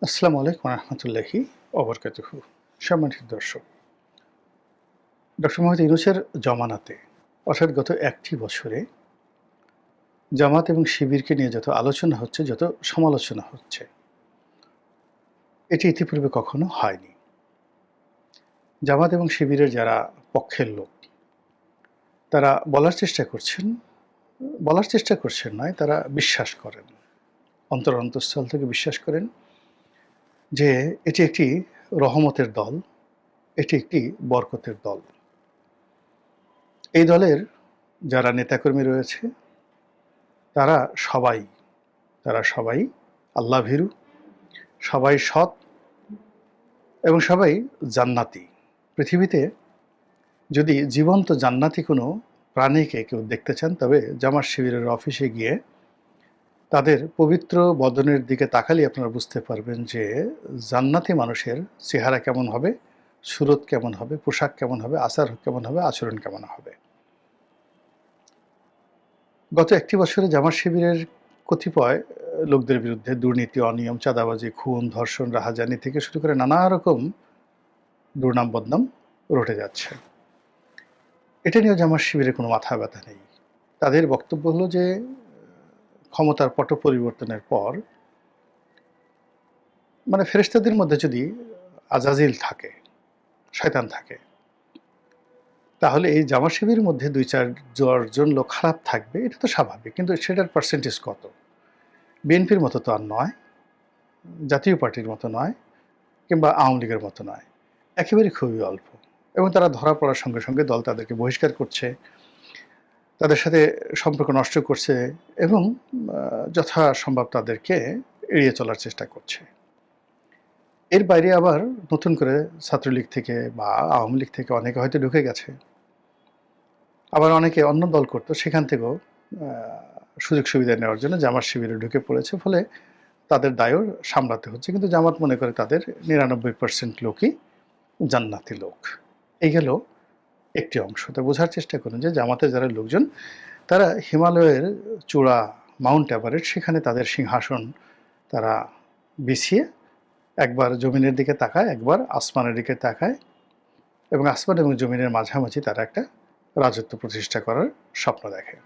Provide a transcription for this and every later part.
আসসালামু আলাইকুম রহমতুল্লাহি ওবরকাতুহু। সম্মানিত দর্শক, ডক্টর মোহাম্মদ ইউনূসের জমানাতে অর্থাৎ গত একটি বছরে জামাত এবং শিবিরকে নিয়ে যত আলোচনা হচ্ছে, যত সমালোচনা হচ্ছে, এটি ইতিপূর্বে কখনো হয়নি। জামাত এবং শিবিরের যারা পক্ষের লোক, তারা বলার চেষ্টা করছেন নয়, তারা বিশ্বাস করেন, অন্তঃস্থল থেকে বিশ্বাস করেন যে এটি একটি রহমতের দল, এটি একটি বরকতের দল। এই দলের যারা নেতাকর্মী রয়েছে তারা সবাই তারা সবাই আল্লাহভীরু, সবাই সৎ এবং সবাই জান্নাতি। পৃথিবীতে যদি জীবন্ত জান্নাতি কোনো প্রাণীকে কেউ দেখতে চান, তবে জামাত শিবিরের অফিসে গিয়ে তাদের পবিত্র বদনের দিকে তাকালেই আপনারা বুঝতে পারবেন যে জান্নাতি মানুষের চেহারা কেমন হবে, সুরত কেমন হবে, পোশাক কেমন হবে, আচার কেমন হবে, আচরণ কেমন হবে। গত একটি বছরে জামাত শিবিরের কতিপয় লোকদের বিরুদ্ধে দুর্নীতি, অনিয়ম, চাঁদাবাজি, খুন, ধর্ষণ, রাহাজানি থেকে শুরু করে নানা রকম দুর্নাম বদনাম রটে যাচ্ছে। এটা নিয়েও জামাত শিবিরের কোনো মাথা ব্যথা নেই। তাদের বক্তব্য হলো যে ক্ষমতার পট পরিবর্তনের পর ফেরেশতাদের মধ্যে যদি আজাজিল থাকে, শয়তান থাকে, তাহলে এই জামাত শিবিরের মধ্যে ২-৪ জন লোক খারাপ থাকবে, এটা তো স্বাভাবিক। কিন্তু সেটার পার্সেন্টেজ কত? বিএনপির মতো তো আর নয়, জাতীয় পার্টির মতো নয়, কিংবা আওয়ামী লীগের মতো নয়, একেবারে খুবই অল্প। এবং তারা ধরা পড়ার সঙ্গে সঙ্গে দল তাদেরকে বহিষ্কার করছে, তাদের সাথে সম্পর্ক নষ্ট করছে এবং যথাসম্ভব তাদেরকে এড়িয়ে চলার চেষ্টা করছে। এর বাইরে আবার নতুন করে ছাত্রলীগ থেকে বা আওয়ামী লীগ থেকে অনেকে হয়তো ঢুকে গেছে, আবার অনেকে অন্য দল করতো, সেখান থেকেও সুযোগ সুবিধা নেওয়ার জন্য জামাত শিবিরে ঢুকে পড়েছে। ফলে তাদের দায়ও সামলাতে হচ্ছে। কিন্তু জামাত মনে করে তাদের ৯৯% লোকই জান্নাতি লোক। এই গেল একটি অংশ। তো বোঝার চেষ্টা করুন যে জামাতের যারা লোকজন, তারা হিমালয়ের চূড়া মাউন্ট এভারেস্ট, সেখানে তাদের সিংহাসন তারা বিছিয়ে একবার জমিনের দিকে তাকায়, একবার আসমানের দিকে তাকায় এবং আসমান এবং জমিনের মাঝামাঝি তারা একটা রাজত্ব প্রতিষ্ঠা করার স্বপ্ন দেখে।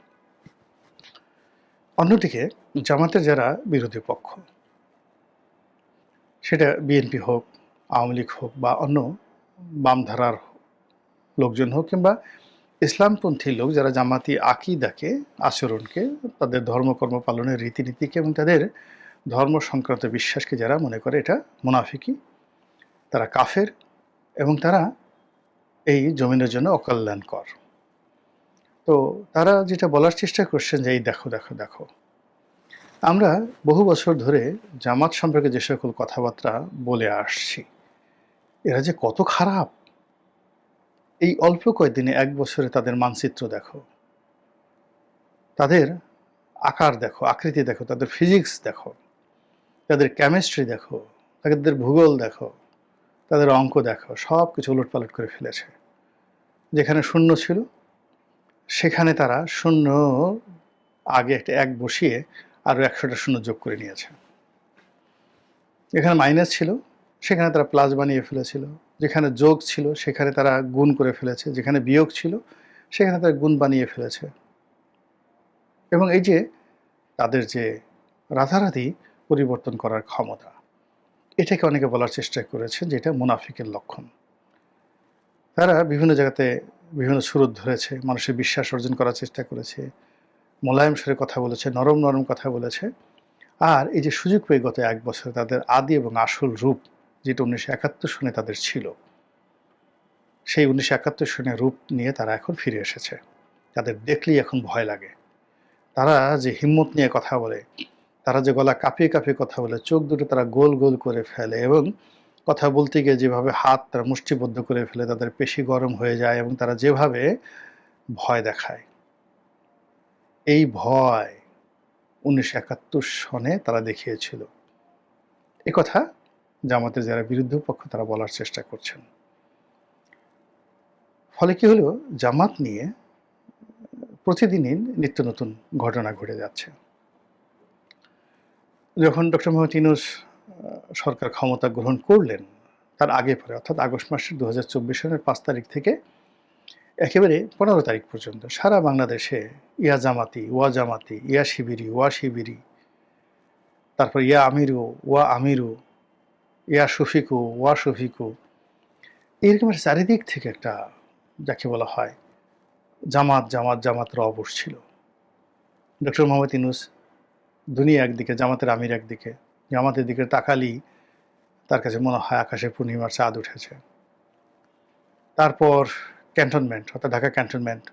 অন্যদিকে জামাতের যারা বিরোধী পক্ষ, সেটা বিএনপি হোক, আওয়ামী লীগ হোক বা অন্য বামধারার লোকজন হোক, কিংবা ইসলামপন্থী লোক যারা জামাতি আকীদাকে, আচরণকে, তাদের ধর্মকর্ম পালনের রীতিনীতিকে এবং তাদের ধর্ম সংক্রান্ত বিশ্বাসকে যারা মনে করে এটা মুনাফিকি, তারা কাফের এবং তারা এই জমিনের জন্য অকল্যাণকর। তো তারা যেটা বলার চেষ্টা করছেন যে এই দেখো দেখো দেখো, আমরা বহু বছর ধরে জামাত সম্পর্কে যে সকল কথাবার্তা বলে আসছি, এরা যে কত খারাপ, এই অল্প কয়েকদিনে, এক বছরে তাদের মানচিত্র দেখো, তাদের আকার দেখো, আকৃতি দেখো, তাদের ফিজিক্স দেখো, তাদের কেমিস্ট্রি দেখো, তাদের ভূগোল দেখো, তাদের অঙ্ক দেখো, সব কিছু উলটপালট করে ফেলেছে। যেখানে শূন্য ছিল সেখানে তারা শূন্য আগে একটা এক বসিয়ে আরও ১০০টা শূন্য যোগ করে নিয়েছে। যেখানে মাইনাস ছিল সেখানে তারা প্লাস বানিয়ে ফেলেছিল, যেখানে যোগ ছিল সেখানে তারা গুণ করে ফেলেছে, যেখানে বিয়োগ ছিল সেখানে তারা গুণ বানিয়ে ফেলেছে। এবং এই যে তাদের যে রাতারাতি পরিবর্তন করার ক্ষমতা, এটাকে অনেকে বলার চেষ্টা করেছে যে এটা মুনাফিকের লক্ষণ। তারা বিভিন্ন জায়গাতে বিভিন্ন সুরত ধরেছে, মানুষের বিশ্বাস অর্জন করার চেষ্টা করেছে, মোলায়েম সুরে কথা বলেছে, নরম নরম কথা বলেছে। আর এই যে সুযোগ পেয়ে গত এক বছরে তাদের আদি এবং আসল রূপ, যেটা ১৯৭১ সনে তাদের ছিল, সেই ১৯৭১ সনের রূপ নিয়ে তারা এখন ফিরে এসেছে। তাদের দেখলেই এখন ভয় লাগে। তারা যে হিম্মত নিয়ে কথা বলে, তারা যে গলা কাঁপিয়ে কাঁপিয়ে কথা বলে, চোখ দুটো তারা গোল গোল করে ফেলে এবং কথা বলতে গিয়ে যেভাবে হাত তারা মুষ্টিবদ্ধ করে ফেলে, তাদের পেশি গরম হয়ে যায় এবং তারা যেভাবে ভয় দেখায়, এই ভয় ১৯৭১ সনে তারা দেখিয়েছিল। একথা জামাতের যারা বিরুদ্ধ পক্ষ তারা বলার চেষ্টা করছেন। ফলে কি হলো, জামাত নিয়ে প্রতিদিনই নিত্য নতুন ঘটনা ঘটে যাচ্ছে। যখন ডক্টর মোহাম্মদ ইউনূস সরকার ক্ষমতা গ্রহণ করলেন তার আগে পরে, অর্থাৎ আগস্ট মাসের 2024 সনের 5 তারিখ থেকে একেবারে 15 তারিখ পর্যন্ত সারা বাংলাদেশে ইয়া জামাতি, ওয়া জামাতি, ইয়া শিবিরি, ওয়া শিবিরি, তারপর ইয়া আমিরু, ওয়া আমিরু, ইয়া শফিকু, ওয়া শফিকু, এরকমের চারিদিক থেকে একটা, যাকে বলা হয় জামাত জামাত জামাত রব উঠছিল। ডক্টর মোহাম্মদ ইউনূস দুনিয়া একদিকে, জামাতের আমির একদিকে, জামাতের দিকে তাকালি তার কাছে মনে হয় আকাশে পূর্ণিমার চাঁদ উঠেছে। তারপর ক্যান্টনমেন্ট, অর্থাৎ ঢাকা ক্যান্টনমেন্ট,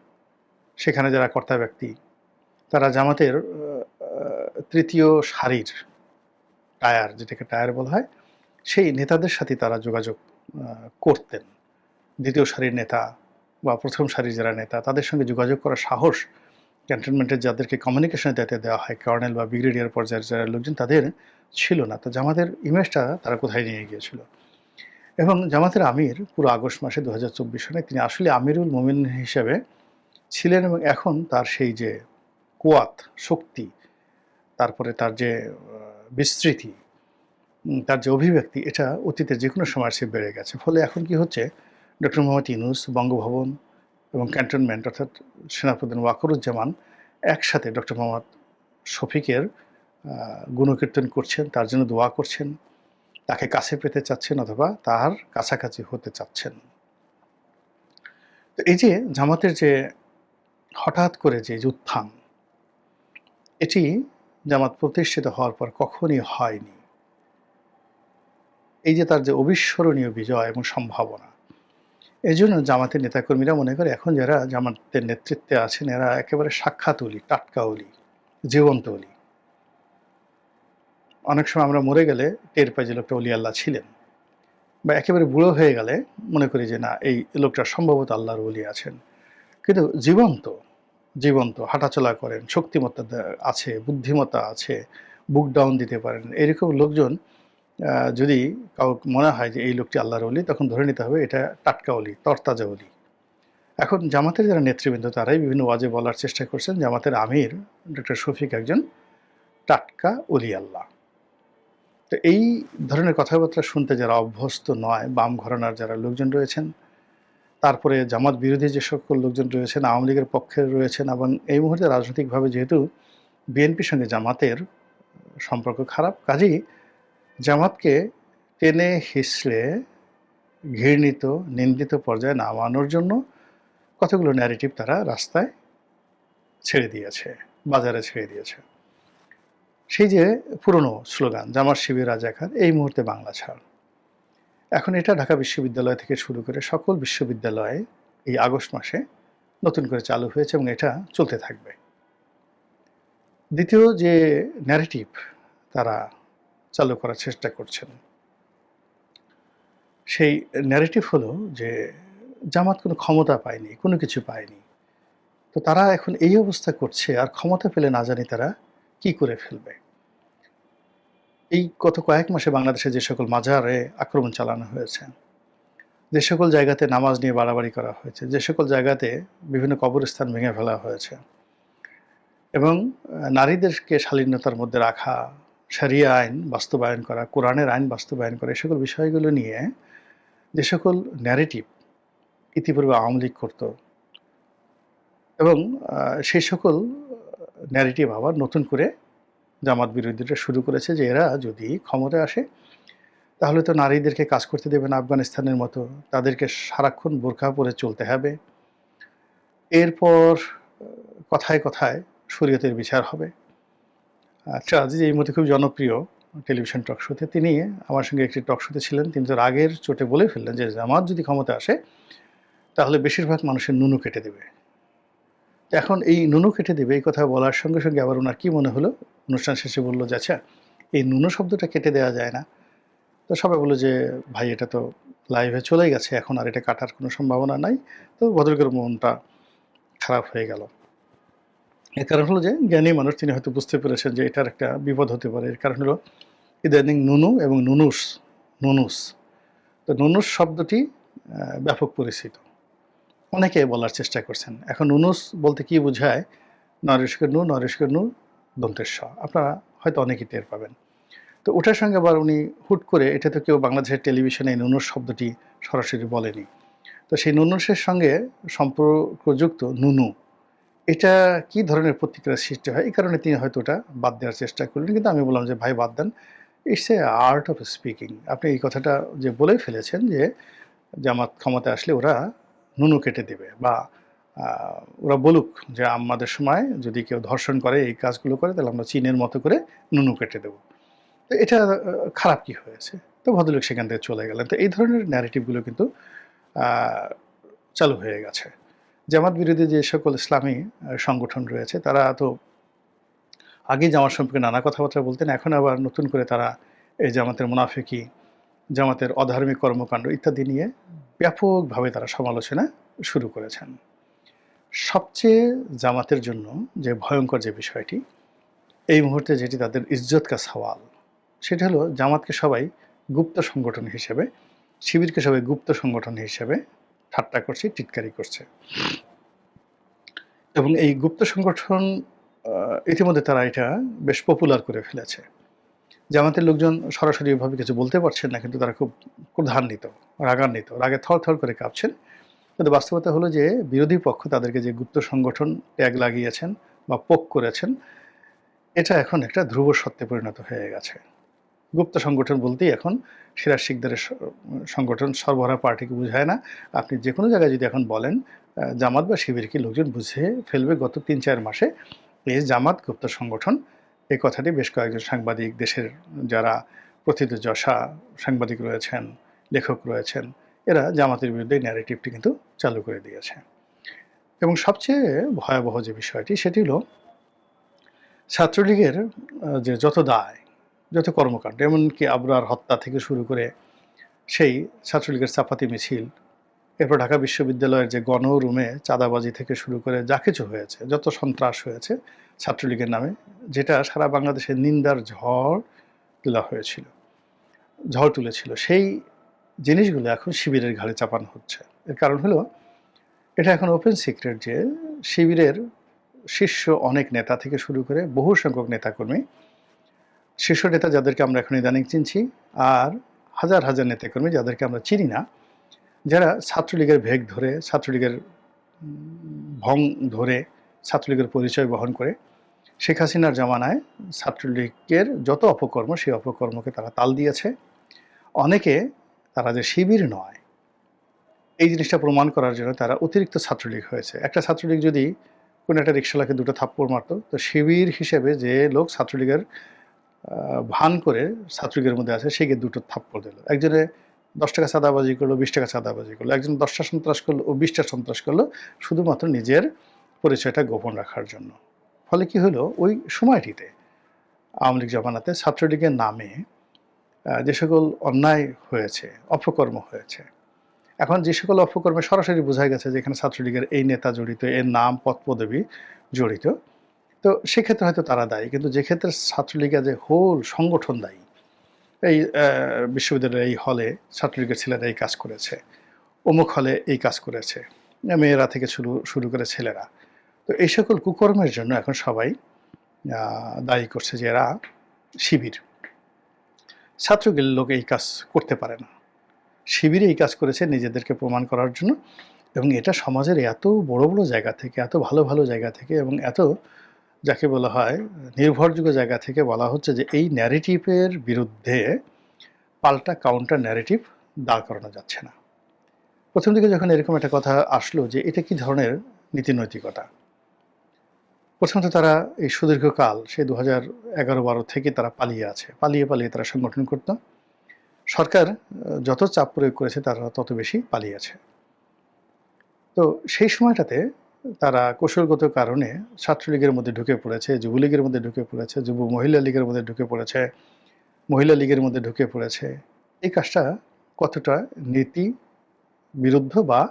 সেখানে যারা কর্তা ব্যক্তি তারা জামাতের তৃতীয় সারির টায়ার, যেটাকে টায়ার বলা হয়, সেই নেতাদের সাথে তারা যোগাযোগ করতেন। দ্বিতীয় সারির নেতা বা প্রথম সারির যারা নেতা তাদের সঙ্গে যোগাযোগ করার সাহস ক্যান্টনমেন্টের যাদেরকে কমিউনিকেশনের দায়িত্ব দেওয়া হয়, কর্নেল বা ব্রিগেডিয়ার পর্যায়ের যারা লোকজন, তাদের ছিল না। তো জামাতের ইমেজটা তারা কোথায় নিয়ে গিয়েছিল। এবং জামাতের আমির পুরো আগস্ট মাসে 2024 সনে তিনি আসলে আমিরুল মোমিনিন হিসেবে ছিলেন, এবং এখন তার সেই যে কুয়াত, শক্তি, তারপরে তার যে বিস্তৃতি, তার যে অভিব্যক্তি, এটা অতীতে যে কোনো সময় সে বেড়ে গেছে। ফলে এখন কি হচ্ছে, ডক্টর মোহাম্মদ ইউনূস বঙ্গভবন এবং ক্যান্টনমেন্ট, অর্থাৎ সেনাপ্রধান ওয়াকারুজ্জামান একসাথে ডক্টর মোহাম্মদ শফিকের গুণকীর্তন করছেন, তার জন্য দোয়া করছেন, তাকে কাছে পেতে চাচ্ছেন অথবা তার কাছাকাছি হতে চাচ্ছেন। তো এই যে জামাতের যে হঠাৎ করে যে উত্থান, এটি জামাত প্রতিষ্ঠিত হওয়ার পর কখনই হয়নি। এই যে তার যে অবিস্মরণীয় বিজয় এবং সম্ভাবনা, এই জন্য জামাতের নেতাকর্মীরা মনে করে এখন যারা জামাতের নেতৃত্বে আছেন এরা একেবারে সাক্ষাৎ অলি, টাটকা অলি, জীবন্ত অলি। অনেক সময় আমরা মরে গেলে টের পাই যে লোকটা অলি আল্লাহ ছিলেন, বা একেবারে বুড়ো হয়ে গেলে মনে করি যে না, এই লোকটা সম্ভবত আল্লাহর ওলি আছেন। কিন্তু জীবন্ত, জীবন্ত হাঁটাচলা করেন, শক্তিমত্তা আছে, বুদ্ধিমত্তা আছে, বুক ডাউন দিতে পারেন, এরকম লোকজন যদি কাউ মনে হয় যে এই লোকটি আল্লাহর ওলি, তখন ধরে নিতে হবে এটা টাটকা ওলি, তরতাজা ওলি। এখন জামাতের যারা নেতৃবৃন্দ তারাই বিভিন্ন ওয়াজে বলার চেষ্টা করছেন জামাতের আমির ডক্টর শফিক একজন টাটকা ওলি আল্লাহ। তো এই ধরনের কথাবার্তা শুনতে যারা অভ্যস্ত নয়, বাম ঘরানার যারা লোকজন রয়েছেন, তারপরে জামাত বিরোধী যে সকল লোকজন রয়েছেন, আওয়ামী লীগের পক্ষে রয়েছেন, এবং এই মুহূর্তে রাজনৈতিকভাবে যেহেতু বিএনপির সঙ্গে জামাতের সম্পর্ক খারাপ, কাজেই জামাতকে টেনে হিঁচড়ে ঘৃণিত, নিন্দিত পর্যায়ে নামানোর জন্য কতগুলো ন্যারেটিভ তারা রাস্তায় ছেড়ে দিয়েছে, বাজারে ছেড়ে দিয়েছে। সেই যে পুরনো স্লোগান জামাত শিবির রাজাকার, এই মুহূর্তে বাংলা ছাড়, এখন এটা ঢাকা বিশ্ববিদ্যালয় থেকে শুরু করে সকল বিশ্ববিদ্যালয়ে এই আগস্ট মাসে নতুন করে চালু হয়েছে এবং এটা চলতে থাকবে। দ্বিতীয় যে ন্যারেটিভ তারা চালু করার চেষ্টা করছেন, সেই ন্যারেটিভ হলো যে জামাত কোনো ক্ষমতা পায়নি, কোনো কিছু পায়নি, তো তারা এখন এই অবস্থা করছে, আর ক্ষমতা পেলে না জানি তারা কি করে ফেলবে। এই গত কয়েক মাসে বাংলাদেশে যে সকল মাজারে আক্রমণ চালানো হয়েছে, যে সকল জায়গাতে নামাজ নিয়ে বাড়াবাড়ি করা হয়েছে, যে সকল জায়গাতে বিভিন্ন কবরস্থান ভেঙে ফেলা হয়েছে, এবং নারীদেরকে শালীনতার মধ্যে রাখা, শরিয়া আইন বাস্তবায়ন করা, কোরআনের আইন বাস্তবায়ন করা, এই সকল বিষয়গুলো নিয়ে যে সকল ন্যারেটিভ ইতিপূর্বে আওয়ামী লীগ করত, এবং সেই সকল ন্যারেটিভ আবার নতুন করে জামাত বিরোধীরা শুরু করেছে যে এরা যদি ক্ষমতায় আসে তাহলে তো নারীদেরকে কাজ করতে দেবে না আফগানিস্তানের মতো, তাদেরকে সারাক্ষণ বোরকা পরে চলতে হবে, এরপর কথায় কথায় শরীয়তের বিচার হবে। আচ্ছা, আজিজ এই মধ্যে খুব জনপ্রিয় টেলিভিশন টক শোতে, তিনি আমার সঙ্গে একটি টক শোতে ছিলেন, তিনি তো রাগের চোটে বলে ফেললেন যে জামাত যদি ক্ষমতা আসে তাহলে বেশিরভাগ মানুষের নুনু কেটে দেবে। এখন এই নুনু কেটে দেবে এই কথা বলার সঙ্গে সঙ্গে আবার ওনার কী মনে হলো, অনুষ্ঠান শেষে বললো যে আচ্ছা, এই নুনু শব্দটা কেটে দেওয়া যায় না? তো সবাই বললো যে ভাই এটা তো লাইভে চলে গেছে, এখন আর এটা কাটার কোনো সম্ভাবনা নাই। তো ভদ্রলোকের মনটা খারাপ হয়ে গেল। এর কারণ হলো যে জ্ঞানী মানুষ, তিনি হয়তো বুঝতে পেরেছেন যে এটার একটা বিপদ হতে পারে। এর কারণ হলো ইদানিং নুনু এবং নুনুস, নুনুস, তো নুনুস শব্দটি ব্যাপক পরিচিত, অনেকে বলার চেষ্টা করছেন। এখন নুনুস বলতে কি বোঝায়, নরেশকের নু, নরেশকের নু দন্তের স, আপনারা হয়তো অনেকেই টের পাবেন। তো ওটার সঙ্গে আবার উনি হুট করে, এটা তো কেউ বাংলাদেশের টেলিভিশনে নুনুস শব্দটি সরাসরি বলেনি। তো সেই নুনুসের সঙ্গে সম্পর্কযুক্ত নুনু, এটা কি ধরনের প্রতিক্রিয়ার সৃষ্টি হয়, এই কারণে তিনি হয়তো ওটা বাদ দেওয়ার চেষ্টা করলেন। কিন্তু আমি বললাম যে ভাই বাদ দেন, it's a art of speaking. আপনি এই কথাটা যে বলেই ফেলেছেন যে জামাত ক্ষমতায় আসলে ওরা নুনু কেটে দেবে, বা ওরা বলুক যে আমাদের সময় যদি কেউ ধর্ষণ করে, এই কাজগুলো করে, তাহলে আমরা চীনের মতো করে নুনু কেটে দেবো। তো এটা খারাপ কি হয়েছে? তো ভদ্রলোক সেখান থেকে চলে গেলেন। তো এই ধরনের ন্যারেটিভগুলো কিন্তু চালু হয়ে গেছে। জামাত বিরোধী যে সকল ইসলামী সংগঠন রয়েছে, তারা তো আগেই জামাত সম্পর্কে নানা কথাবার্তা বলতেন, এখন আবার নতুন করে তারা এই জামাতের মুনাফিকি, জামাতের অধার্মিক কর্মকাণ্ড ইত্যাদি নিয়ে ব্যাপকভাবে তারা সমালোচনা শুরু করেছেন। সবচেয়ে জামাতের জন্য যে ভয়ঙ্কর যে বিষয়টি, এই মুহূর্তে যেটি তাদের ইজ্জত কা সওয়াল, সেটা হলো জামাতকে সবাই গুপ্ত সংগঠন হিসেবে, শিবিরকে সবাই গুপ্ত সংগঠন হিসেবে ঠাট্টা করছে, টিটকারি করছে। এবং এই গুপ্ত সংগঠন ইতিমধ্যে তারা এটা বেশ পপুলার করে ফেলেছে। জামাতের লোকজন সরাসরি এভাবে কিছু বলতে পারছেন না, কিন্তু তারা খুব ক্রোধান্বিত, রাগান্বিত, রাগে থরথর করে কাঁপছেন। কিন্তু বাস্তবতা হলো যে বিরোধী পক্ষ তাদেরকে যে গুপ্ত সংগঠন ট্যাগ লাগিয়েছেন বা পোক করেছেন, এটা এখন একটা ধ্রুব সত্যে পরিণত হয়ে গেছে। গুপ্ত সংগঠন বলতেই এখন সিরাজ শিকদারের সংগঠন সরবরাহ পার্টিকে বোঝায় না। আপনি যে কোনো জায়গায় যদি এখন বলেন জামাত বা শিবিরকে, লোকজন বুঝে ফেলবে গত ৩-৪ মাসে এই জামাত গুপ্ত সংগঠন। এই কথাটি বেশ কয়েকজন সাংবাদিক, দেশের যারা প্রথিতযশা সাংবাদিক রয়েছেন, লেখক রয়েছেন, এরা জামাতের বিরুদ্ধে ন্যারেটিভটি কিন্তু চালু করে দিয়েছে। এবং সবচেয়ে ভয়াবহ যে বিষয়টি, সেটি হলো ছাত্রলীগের যে যত দায়, যত কর্মকাণ্ড, এমনকি আবরার হত্যা থেকে শুরু করে সেই ছাত্রলীগের চাপাতি মিছিল, এরপর ঢাকা বিশ্ববিদ্যালয়ের যে গণরুমে চাঁদাবাজি থেকে শুরু করে যা কিছু হয়েছে, যত সন্ত্রাস হয়েছে ছাত্রলীগের নামে, যেটা সারা বাংলাদেশের নিন্দার ঝড় তুলেছিল, সেই জিনিসগুলো এখন শিবিরের ঘাড়ে চাপানো হচ্ছে। এর কারণ হলো, এটা এখন ওপেন সিক্রেট যে শিবিরের শীর্ষ অনেক নেতা থেকে শুরু করে বহু সংখ্যক নেতাকর্মী, শীর্ষ নেতা যাদেরকে আমরা এখন ইদানিং চিনছি, আর হাজার হাজার নেতাকর্মী যাদেরকে আমরা চিনি না, যারা ছাত্রলীগের ভেগ ধরে, ছাত্রলীগের ভং ধরে, ছাত্রলীগের পরিচয় বহন করে শেখ হাসিনার জামানায় ছাত্রলীগের যত অপকর্ম, সেই অপকর্মকে তারা তাল দিয়েছে। অনেকে তারা যে শিবির নয়, এই জিনিসটা প্রমাণ করার জন্য তারা অতিরিক্ত ছাত্রলীগ হয়েছে। একটা ছাত্রলীগ যদি কোনো একটা রিক্সাওয়ালাকে 2টা থাপ্পড় মারতো, তো শিবির হিসেবে যে লোক ছাত্রলীগের ভান করে ছাত্রলীগের মধ্যে আছে, সে গিয়ে 2টো থাপ্পড় দিল। একজনে 10 টাকা চাঁদাবাজি করলো, 20 টাকা চাঁদাবাজি করলো, একজন 10টা সন্ত্রাস করলো ও 20টা সন্ত্রাস করলো, শুধুমাত্র নিজের পরিচয়টা গোপন রাখার জন্য। ফলে কি হলো, ওই সময়টিতে আওয়ামী লীগ জামানাতে ছাত্রলীগের নামে যে সকল অন্যায় হয়েছে, অপকর্ম হয়েছে, এখন যে সকল অপকর্মে সরাসরি বোঝা গেছে যে এখানে ছাত্রলীগের এই নেতা জড়িত, এর নাম পদ পদবী জড়িত, তো সেক্ষেত্রে হয়তো তারা দায়ী। কিন্তু যে ক্ষেত্রে ছাত্রলীগের যে হোল সংগঠন দায়ী, এই বিশ্ববিদ্যালয়ের এই হলে ছাত্রলীগের ছেলেরা এই কাজ করেছে, অমুক হলে এই কাজ করেছে, মেয়েরা থেকে শুরু করে ছেলেরা, তো এই সকল কুকর্মের জন্য এখন সবাই দায়ী করছে যে এরা শিবির। ছাত্রলীগের লোক এই কাজ করতে পারে না, শিবিরে এই কাজ করেছে নিজেদেরকে প্রমাণ করার জন্য। এবং এটা সমাজের এত বড় বড় জায়গা থেকে, এত ভালো ভালো জায়গা থেকে, এবং এত যাকে বলা হয় নির্ভরযোগ্য জায়গা থেকে বলা হচ্ছে যে এই ন্যারেটিভের বিরুদ্ধে পাল্টা কাউন্টার ন্যারেটিভ দাঁড় করানো যাচ্ছে না। প্রথম দিকে যখন এরকম একটা কথা আসলো যে এটা কি ধরনের নীতি নৈতিকতা, প্রথমত তারা এই সুদীর্ঘকাল সেই 2011-12 থেকে তারা পালিয়ে আছে, পালিয়ে তারা সংগঠন করত। সরকার যত চাপ প্রয়োগ করেছে তারা তত বেশি পালিয়েছে। তো সেই সময়টাতে তারা কৌশলগত কারণে ছাত্রলীগের মধ্যে ঢুকে পড়েছে, যুবলীগের মধ্যে ঢুকে পড়েছে, যুব মহিলা লীগের মধ্যে ঢুকে পড়েছে, মহিলা লীগের মধ্যে ঢুকে পড়েছে। এই কাজটা কতটা নীতি বিরুদ্ধ বা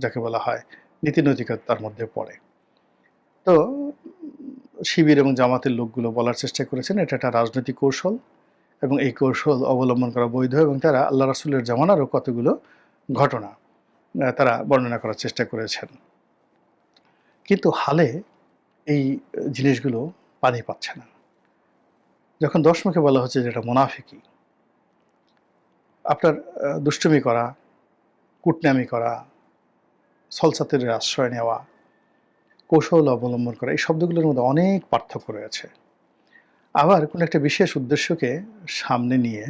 যাকে বলা হয় নীতি নৈতিকতার মধ্যে পড়ে। তো শিবির এবং জামাতের লোকগুলো বলার চেষ্টা করেছেন এটা একটা রাজনৈতিক কৌশল, এবং এই কৌশল অবলম্বন করা বৈধ, এবং তারা আল্লাহ রাসূলের জামানারও কতগুলো ঘটনা তারা বর্ণনা করার চেষ্টা করেছেন। কিন্তু হালে এই জিনিসগুলো পানি পাচ্ছে না। যখন 10 মুখে বলা হচ্ছে যে এটা মুনাফিকি, আপনার দুষ্টুমি করা, কুটনামি করা, ছলচাতুরির আশ্রয় নেওয়া, কৌশল অবলম্বন করা, এই শব্দগুলোর মধ্যে অনেক পার্থক্য রয়েছে। আবার কোনো একটা বিশেষ উদ্দেশ্যকে সামনে নিয়ে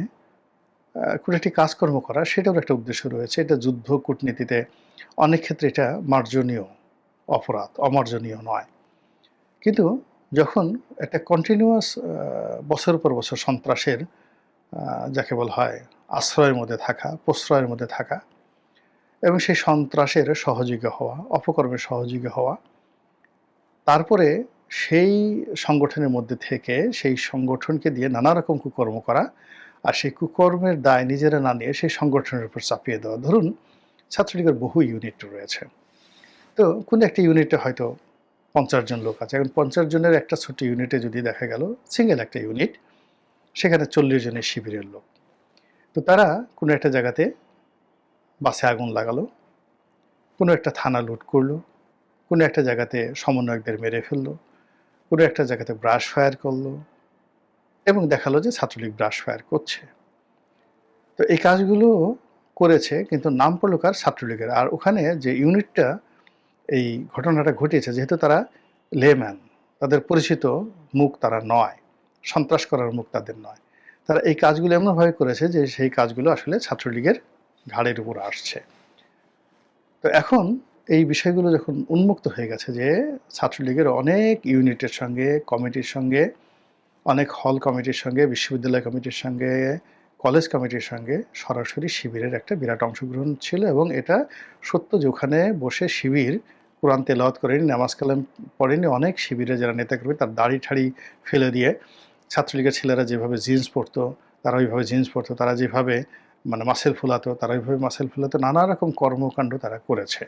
কোনো একটি কাজকর্ম করা, সেটারও একটা উদ্দেশ্য রয়েছে। এটা যুদ্ধ কূটনীতিতে অনেক ক্ষেত্রে এটা মার্জনীয় অপরাধ, অমার্জনীয় নয়। কিন্তু যখন একটা কন্টিনিউয়াস বছরের পর বছর সন্ত্রাসের যাকে বলা হয় আশ্রয়ের মধ্যে থাকা, প্রশ্রয়ের মধ্যে থাকা এবং সেই সন্ত্রাসের সহযোগী হওয়া, অপকর্মের সহযোগী হওয়া, তারপরে সেই সংগঠনের মধ্যে থেকে সেই সংগঠনকে দিয়ে নানা রকম কুকর্ম করা, আর সেই কুকর্মের দায় নিজেরা না নিয়ে সেই সংগঠনের উপর চাপিয়ে দেওয়া। ধরুন ছাত্রলীগের বহু ইউনিট রয়েছে, তো কোনো একটা ইউনিটে হয়তো 50 জন লোক আছে। এখন 50 জনের একটা ছোট্ট ইউনিটে যদি দেখা গেল সিঙ্গেল একটা ইউনিট, সেখানে 40 জনের শিবিরের লোক, তো তারা কোনো একটা জায়গাতে বাসে আগুন লাগালো, কোনো একটা থানা লুট করলো, কোনো একটা জায়গাতে সমন্বয়কদের মেরে ফেললো, কোনো একটা জায়গাতে ব্রাশ ফায়ার করলো এবং দেখালো যে ছাত্রলীগ ব্রাশ ফায়ার করছে। তো এই কাজগুলো করেছে, কিন্তু নাম পড়লো কার? ছাত্রলীগের। আর ওখানে যে ইউনিটটা এই ঘটনাটা ঘটিয়েছে, যেহেতু তারা লেম্যান, তাদের পরিচিত মুখ তারা নয়, সন্ত্রাস করার মুখ তাদের নয়, তারা এই কাজগুলো এমনভাবে করেছে যে সেই কাজগুলো আসলে ছাত্রলীগের ঘাড়ের উপর আসছে। তো এখন এই বিষয়গুলো যখন উন্মুক্ত হয়ে গেছে যে ছাত্রলীগের অনেক ইউনিটের সঙ্গে, কমিটির সঙ্গে, অনেক হল কমিটির সঙ্গে, বিশ্ববিদ্যালয় কমিটির সঙ্গে, কলেজ কমিটির সঙ্গে সরাসরি শিবিরের একটা বিরাট অংশগ্রহণ ছিল, এবং এটা সত্য যে ওখানে বসে শিবির কোরআন তেলাওয়াত করেনি, নামাজ কালাম পড়েনি। অনেক শিবিরে যারা নেতাকর্মী তার দাড়ি ঠাড়ি ফেলে দিয়ে ছাত্রলীগের ছেলেরা যেভাবে জিন্স পরতো তারা ওইভাবে জিন্স পরতো, তারা যেভাবে মানে মাসেল ফুলাতো তারা ওইভাবে মাসেল ফুলাতো, নানা রকম কর্মকাণ্ড তারা করেছে।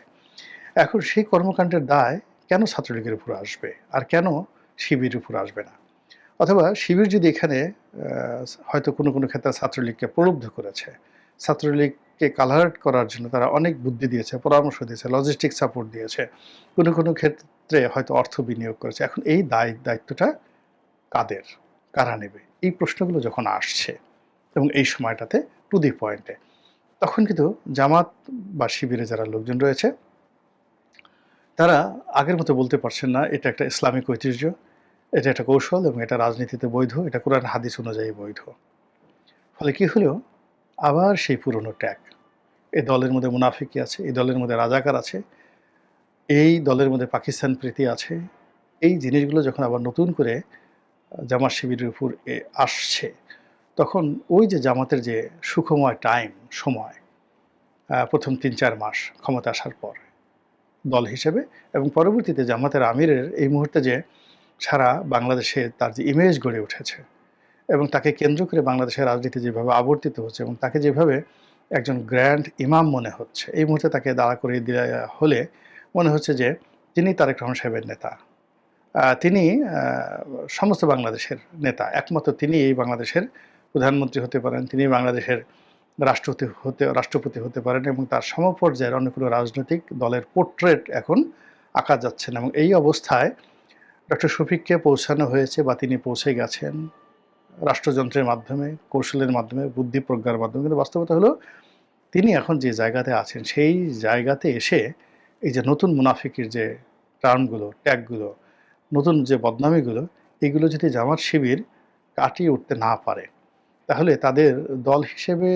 এখন সেই কর্মকাণ্ডের দায় কেন ছাত্রলীগের উপর আসবে আর কেন শিবিরের উপর আসবে না? অথবা শিবির যদি এখানে হয়তো কোনো কোনো ক্ষেত্রে ছাত্রলীগকে প্রলুব্ধ করেছে, ছাত্রলীগকে কালারেট করার জন্য তারা অনেক বুদ্ধি দিয়েছে, পরামর্শ দিয়েছে, লজিস্টিক সাপোর্ট দিয়েছে, কোনো কোনো ক্ষেত্রে হয়তো অর্থ বিনিয়োগ করেছে, এখন এই দায়িত্বটা কাদের, কারা নেবে? এই প্রশ্নগুলো যখন আসছে এবং এই সময়টাতে টু দি পয়েন্টে, তখন কিন্তু জামাত বা শিবিরে যারা লোকজন রয়েছে তারা আগের মতো বলতে পারছেন না এটা একটা ইসলামিক ঐতিহ্য, এটা একটা কৌশল এবং এটা রাজনীতিতে বৈধ, এটা কোরআন হাদিস অনুযায়ী বৈধ। ফলে কি হলো, আবার সেই পুরনো ট্যাগ। এই দলের মধ্যে মুনাফিকি আছে, এই দলের মধ্যে রাজাকার আছে, এই দলের মধ্যে পাকিস্তান প্রীতি আছে। এই জিনিসগুলো যখন আবার নতুন করে জামাত শিবিরের উপর আসছে, তখন ওই যে জামাতের যে সুখময় সময়, প্রথম ৩-৪ মাস ক্ষমতা আসার পর দল হিসেবে, এবং পরবর্তীতে জামাতের আমিরের এই মুহূর্তে যে সারা বাংলাদেশে তার যে ইমেজ গড়ে উঠেছে এবং তাকে কেন্দ্র করে বাংলাদেশের রাজনীতি যেভাবে আবর্তিত হচ্ছে এবং তাকে যেভাবে একজন গ্র্যান্ড ইমাম মনে হচ্ছে, এই মুহূর্তে তাকে দাঁড়া করিয়ে দেওয়া হলে মনে হচ্ছে যে তিনি তারেক রহমান সাহেবের নেতা, তিনি সমস্ত বাংলাদেশের নেতা, একমাত্র তিনি এই বাংলাদেশের প্রধানমন্ত্রী হতে পারেন, তিনি বাংলাদেশের রাষ্ট্রপতি হতে পারেন, এবং তার সমপর্যায়ের অন্য কোনো রাজনৈতিক দলের পোর্ট্রেট এখন আঁকা যাচ্ছে না। এবং এই অবস্থায় ডক্টর শফিককে পৌঁছানো হয়েছে বা তিনি পৌঁছে গেছেন রাষ্ট্রযন্ত্রের মাধ্যমে, কৌশলের মাধ্যমে, বুদ্ধি প্রজ্ঞার মাধ্যমে, কিন্তু বাস্তবতা হলো তিনি এখন যে জায়গাতে আছেন সেই জায়গাতে এসে এই যে নতুন মুনাফিকের যে টার্মগুলো, ট্যাগগুলো, নতুন যে বদনামিগুলো, এগুলো যদি জামাত শিবির কাটিয়ে উঠতে না পারে, তাহলে তাদের দল হিসেবে